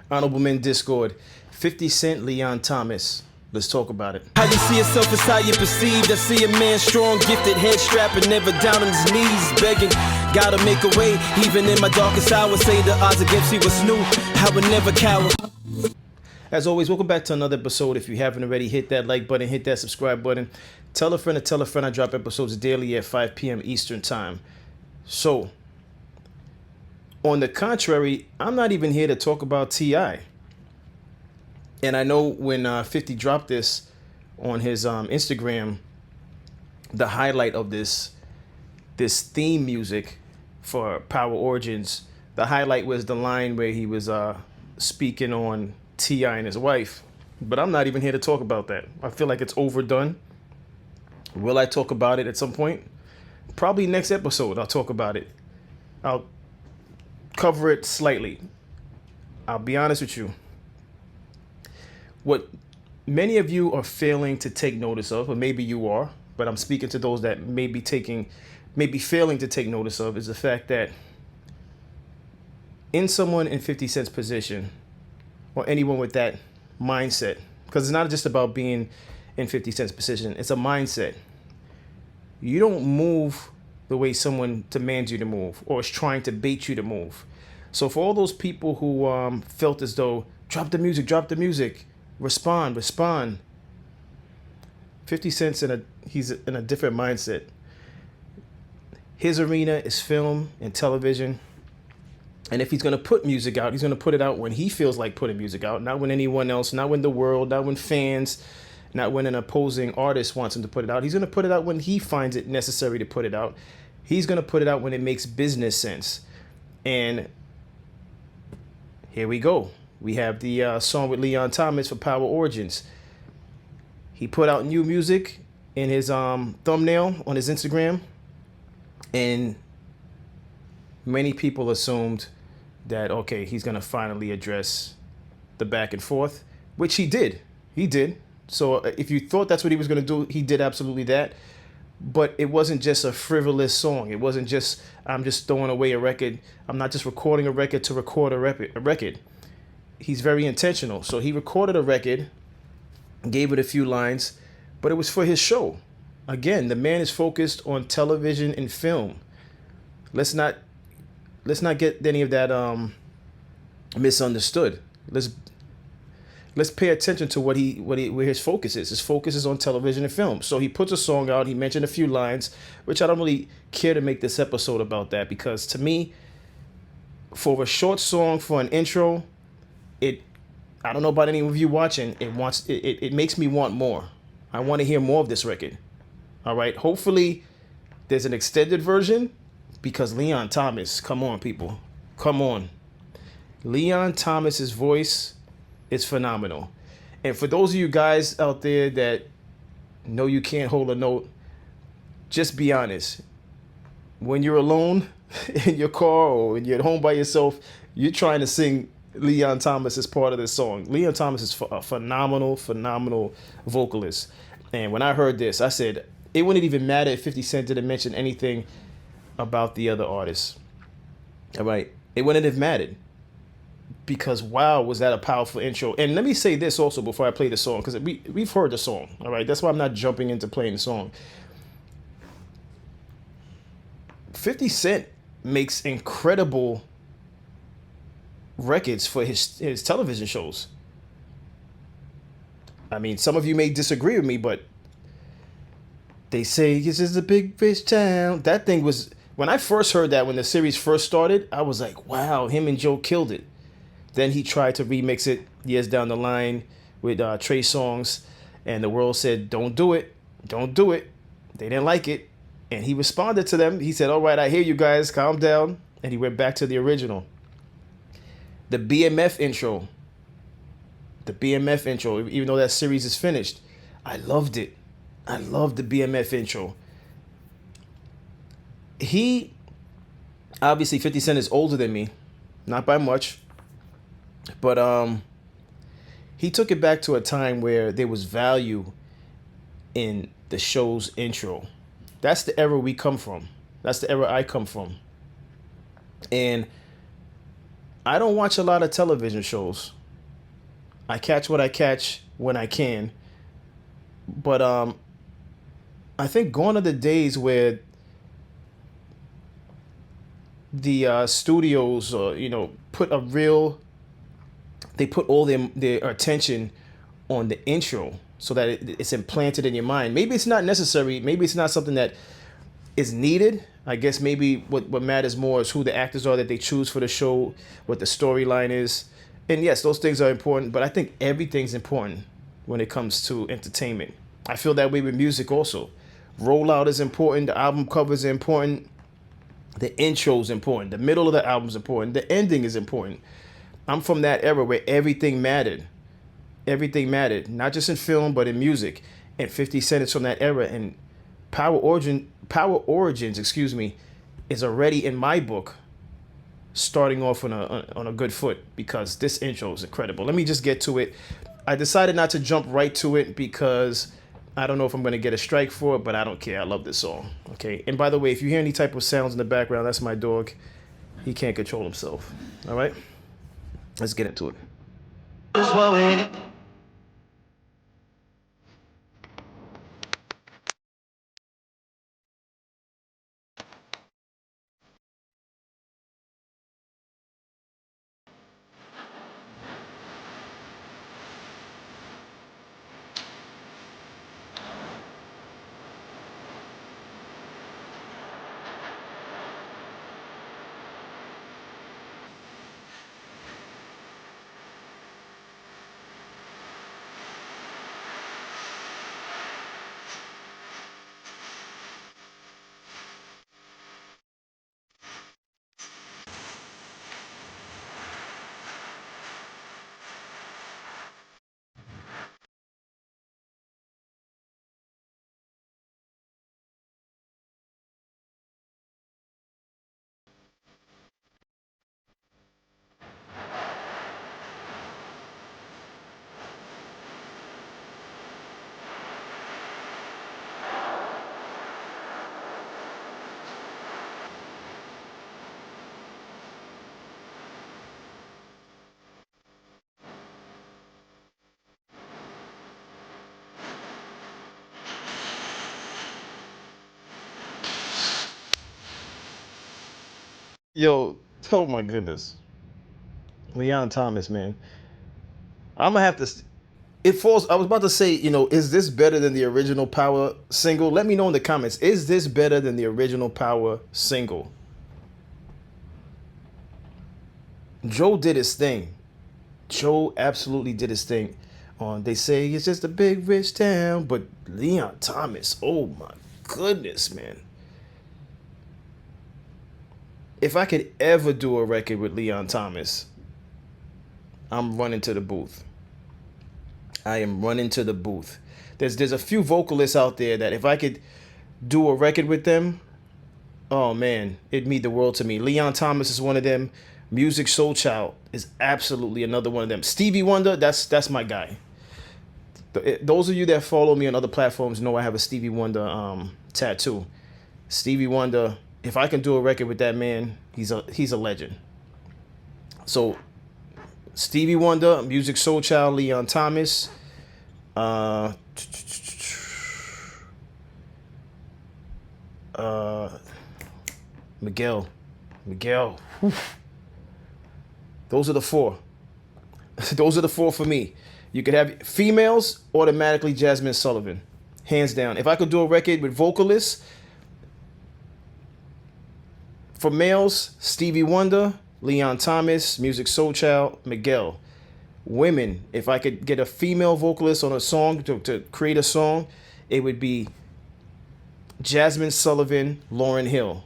Honorable Men Discord, 50 Cent, Leon Thomas. Let's talk about it. How you see yourself is how you perceived. I see a man strong, gifted, head strapping, never down on his knees, begging. Gotta make a way, even in my darkest hour. Say the odds against me was new. I would never cower. As always, welcome back to another episode. If you haven't already, hit that like button, hit that subscribe button. Tell a friend to tell a friend. I drop episodes daily at 5 p.m. Eastern Time. So, on the contrary, I'm not even here to talk about T.I. And I know when 50 dropped this on his Instagram, the highlight of this theme music for Power Origins, the highlight was the line where he was speaking on T.I. and his wife. But I'm not even here to talk about that. I feel like it's overdone. Will I talk about it at some point? Probably next episode I'll talk about it. I'll cover it slightly. I'll be honest with you. What many of you are failing to take notice of, or maybe you are, but I'm speaking to those that may be failing to take notice of, is the fact that in someone in 50 Cent's position, or anyone with that mindset, because it's not just about being in 50 Cent's position, it's a mindset. You don't move the way someone demands you to move or is trying to bait you to move. So for all those people who felt as though, drop the music, respond. 50 Cent's he's in a different mindset. His arena is film and television. And if he's going to put music out, he's going to put it out when he feels like putting music out, not when anyone else, not when the world, not when fans, not when an opposing artist wants him to put it out. He's going to put it out when he finds it necessary to put it out. He's going to put it out when it makes business sense. And here we go. We have the song with Leon Thomas for Power Origins. He put out new music in his thumbnail on his Instagram. And many people assumed that, okay, he's going to finally address the back and forth, which he did. He did. So if you thought that's what he was going to do, he did absolutely that. But it wasn't just a frivolous song. It wasn't just, I'm just throwing away a record. I'm not just recording a record to record a record. He's very intentional. So he recorded a record, gave it a few lines, but it was for his show. Again, the man is focused on television and film. Let's not get any of that misunderstood. Let's pay attention to where his focus is. His focus is on television and film. So he puts a song out. He mentioned a few lines, which I don't really care to make this episode about that, because to me, for a short song, for an intro, I don't know about any of you watching, it makes me want more. I want to hear more of this record. All right. Hopefully there's an extended version, because Leon Thomas, come on, people. Come on. Leon Thomas's voice is phenomenal. And for those of you guys out there that know you can't hold a note, just be honest. When you're alone in your car or when you're at home by yourself, you're trying to sing Leon Thomas as part of this song. Leon Thomas is a phenomenal vocalist. And when I heard this, I said, it wouldn't even matter if 50 Cent didn't mention anything about the other artists. All right. It wouldn't have mattered, because wow, was that a powerful intro. And let me say this also before I play the song, because we've heard the song. All right. That's why I'm not jumping into playing the song. 50 Cent makes incredible records for his television shows. I mean, some of you may disagree with me, but they say this is a big fish town. That thing was, when I first heard that, when the series first started, I was like, wow, him and Joe killed it. Then he tried to remix it years down the line with Trey Songz, and the world said, don't do it. They didn't like it. And he responded to them. He said, all right, I hear you guys, calm down. And he went back to the original. The BMF intro, even though that series is finished, I loved it. I loved the BMF intro. He, obviously 50 Cent is older than me, not by much, but he took it back to a time where there was value in the show's intro. That's the era we come from. That's the era I come from. And I don't watch a lot of television shows. I catch what I catch when I can. But I think gone are the days where the studios, they put all their attention on the intro so that it's implanted in your mind. Maybe it's not necessary. Maybe it's not something that is needed. I guess maybe what matters more is who the actors are that they choose for the show, what the storyline is. And yes, those things are important, but I think everything's important when it comes to entertainment. I feel that way with music also. Rollout is important, the album covers are important, the intro is important, the middle of the album is important, the ending is important. I'm from that era where everything mattered. Everything mattered, not just in film, but in music. And 50 Cent is from that era, and Power Origins, is already in my book starting off on a good foot because this intro is incredible. Let me just get to it. I decided not to jump right to it because I don't know if I'm going to get a strike for it, but I don't care. I love this song. Okay. And by the way, if you hear any type of sounds in the background, that's my dog. He can't control himself. All right. Let's get into it. Yo, oh my goodness. Leon Thomas, man. I'm gonna have to. It falls. I was about to say, is this better than the original Power single? Let me know in the comments. Is this better than the original Power single? Joe did his thing. Joe absolutely did his thing. They say it's just a big rich town, but Leon Thomas, oh my goodness, man. If I could ever do a record with Leon Thomas, I'm running to the booth. I am running to the booth. There's a few vocalists out there that if I could do a record with them, oh man, it'd mean the world to me. Leon Thomas is one of them. Music Soul Child is absolutely another one of them. Stevie Wonder, that's my guy. Those of you that follow me on other platforms know I have a Stevie Wonder tattoo. Stevie Wonder, if I can do a record with that man, he's a legend. So Stevie Wonder, Music Soul Child, Leon Thomas, Miguel. Whew. Those are the four. Those are the four for me. You could have females, automatically Jasmine Sullivan. Hands down. If I could do a record with vocalists, for males, Stevie Wonder, Leon Thomas, Music Soul Child, Miguel. Women, if I could get a female vocalist on a song to create a song, it would be Jasmine Sullivan, Lauryn Hill.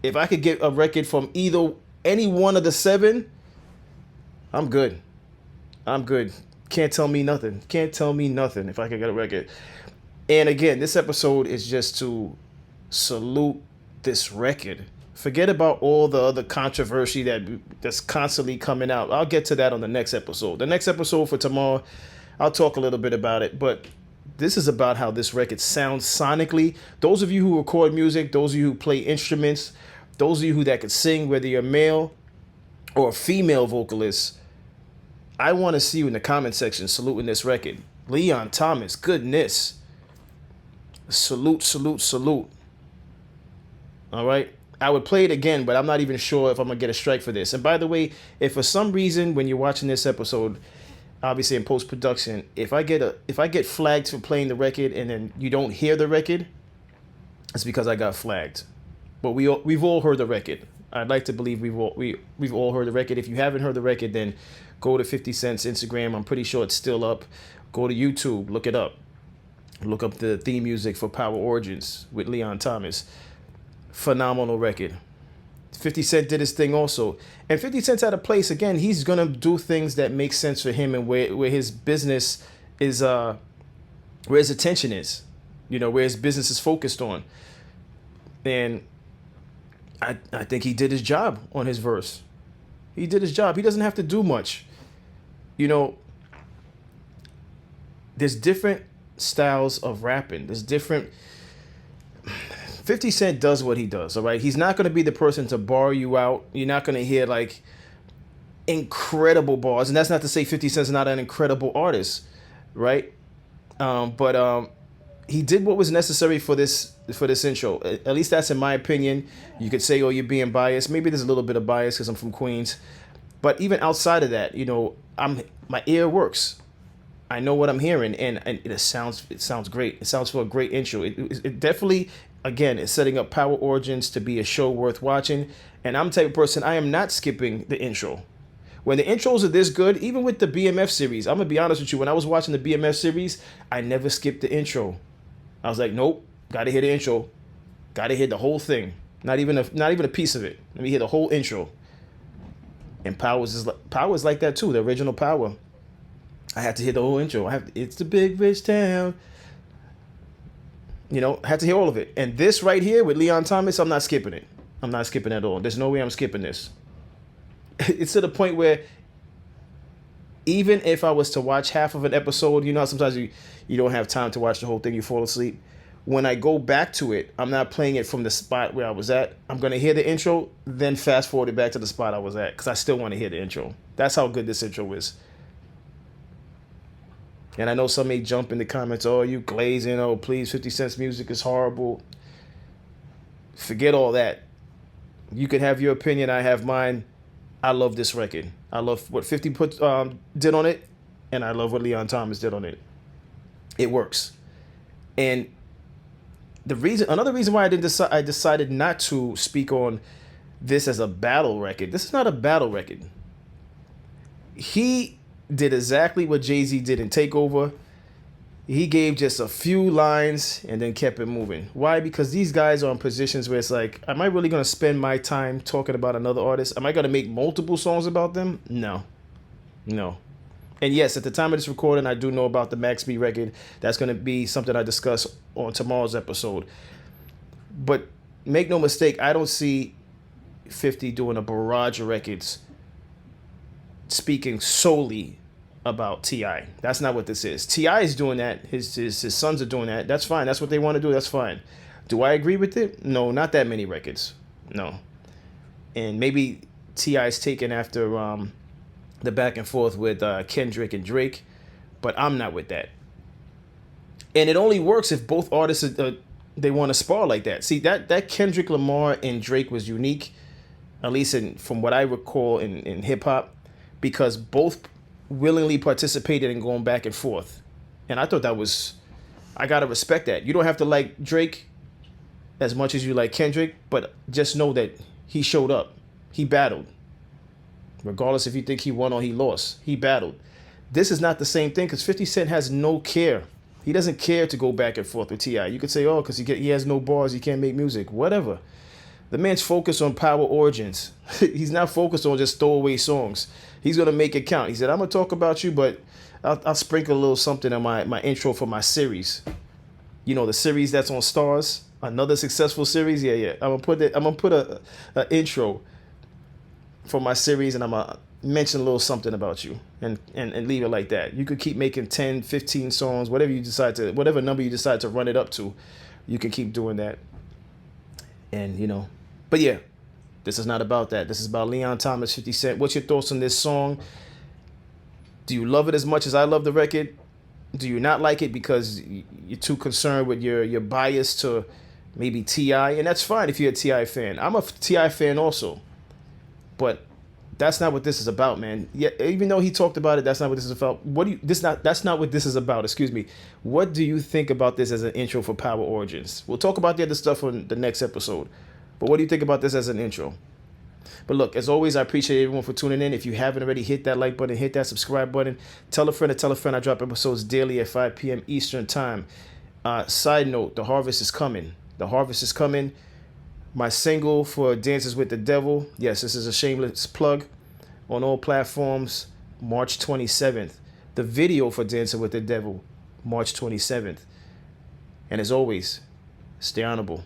If I could get a record from any one of the seven, I'm good. Can't tell me nothing. If I could get a record. And again, this episode is just to salute this record. Forget about all the other controversy that's constantly coming out. I'll get to that on the next episode. The next episode for tomorrow, I'll talk a little bit about it. But This is about how this record sounds sonically. Those of you who record music, those of you who play instruments, those of you who that could sing, whether you're male or a female vocalist, I want to see you in the comment section saluting this record. Leon Thomas, goodness. Salute, salute, salute. All right. I would play it again, but I'm not even sure if I'm going to get a strike for this. And by the way, if for some reason when you're watching this episode, obviously in post-production, if I get flagged for playing the record and then you don't hear the record, it's because I got flagged. But we've all heard the record. I'd like to believe we've all heard the record. If you haven't heard the record, then go to 50 Cent's Instagram. I'm pretty sure it's still up. Go to YouTube, look it up. Look up the theme music for Power Origins with Leon Thomas. Phenomenal record. 50 Cent did his thing also. And 50 Cent's at a place, again, he's going to do things that make sense for him and where his business is, where his attention is, where his business is focused on. And I think he did his job on his verse. He did his job. He doesn't have to do much. There's different styles of rapping. There's different... 50 Cent does what he does, all right? He's not going to be the person to bar you out. You're not going to hear, like, incredible bars. And that's not to say 50 Cent's not an incredible artist, right? But he did what was necessary for this intro. At least that's in my opinion. You could say, oh, you're being biased. Maybe there's a little bit of bias because I'm from Queens. But even outside of that, my ear works. I know what I'm hearing, and it sounds great. It sounds for a great intro. It definitely, again, is setting up Power Origins to be a show worth watching. And I'm the type of person, I am not skipping the intro. When the intros are this good, even with the BMF series, I'm going to be honest with you, when I was watching the BMF series, I never skipped the intro. I was like, nope, got to hear the intro. Got to hear the whole thing. Not even a piece of it. Let me hear the whole intro. And Power is like that too, the original Power. I had to hear the whole intro. It's the big rich town. I had to hear all of it. And this right here with Leon Thomas, I'm not skipping it. I'm not skipping at all. There's no way I'm skipping this. It's to the point where even if I was to watch half of an episode, sometimes you don't have time to watch the whole thing, you fall asleep. When I go back to it, I'm not playing it from the spot where I was at. I'm going to hear the intro, then fast forward it back to the spot I was at because I still want to hear the intro. That's how good this intro is. And I know some may jump in the comments, oh, you glazing, oh, please, 50 Cent's music is horrible. Forget all that. You can have your opinion, I have mine. I love this record. I love what 50 did on it, and I love what Leon Thomas did on it. It works. And another reason why I decided not to speak on this as a battle record. This is not a battle record. He did exactly what Jay-Z did in Takeover. He gave just a few lines and then kept it moving. Why? Because these guys are in positions where it's like, am I really going to spend my time talking about another artist? Am I going to make multiple songs about them? No. And yes, at the time of this recording, I do know about the Max B record. That's going to be something I discuss on tomorrow's episode. But make no mistake, I don't see 50 doing a barrage of records speaking solely about T.I. That's not what this is. T.I. is doing that. His sons are doing that. That's fine. That's what they want to do. That's fine. Do I agree with it? No, not that many records. No. And maybe T.I. is taken after the back and forth with Kendrick and Drake, but I'm not with that. And it only works if both artists they want to spar like that. See, that Kendrick Lamar and Drake was unique, at least from what I recall in hip hop, because both willingly participated in going back and forth. And I thought I gotta respect that. You don't have to like Drake as much as you like Kendrick, but just know that he showed up. He battled. Regardless if you think he won or he lost, he battled. This is not the same thing because 50 Cent has no care. He doesn't care to go back and forth with T.I. You could say, oh, because he has no bars, he can't make music. Whatever. The man's focused on Power Origins. He's not focused on just throwaway songs. He's going to make it count. He said, I'm going to talk about you, but I'll sprinkle a little something in my intro for my series. The series that's on Stars, another successful series. Yeah. I'm going to put an intro for my series, and I'm going to mention a little something about you and leave it like that. You could keep making 10, 15 songs, whatever number you decide to run it up to, you can keep doing that. And, you know, but yeah, this is not about that. This is about Leon Thomas, 50 Cent. What's your thoughts on this song? Do you love it as much as I love the record? Do you not like it because you're too concerned with your bias to maybe T.I.? And that's fine if you're a T.I. fan. I'm a T.I. fan also. But that's not what this is about, man. Yeah, even though he talked about it, that's not what this is about. That's not what this is about, excuse me. What do you think about this as an intro for Power Origins? We'll talk about the other stuff on the next episode. But what do you think about this as an intro? But look, as always, I appreciate everyone for tuning in. If you haven't already, hit that like button, hit that subscribe button. Tell a friend to tell a friend. I drop episodes daily at 5 p.m. Eastern time. Side note, the harvest is coming. The harvest is coming. My single for Dances with the Devil. Yes, this is a shameless plug. On all platforms, March 27th. The video for Dancing with the Devil, March 27th. And as always, stay honorable.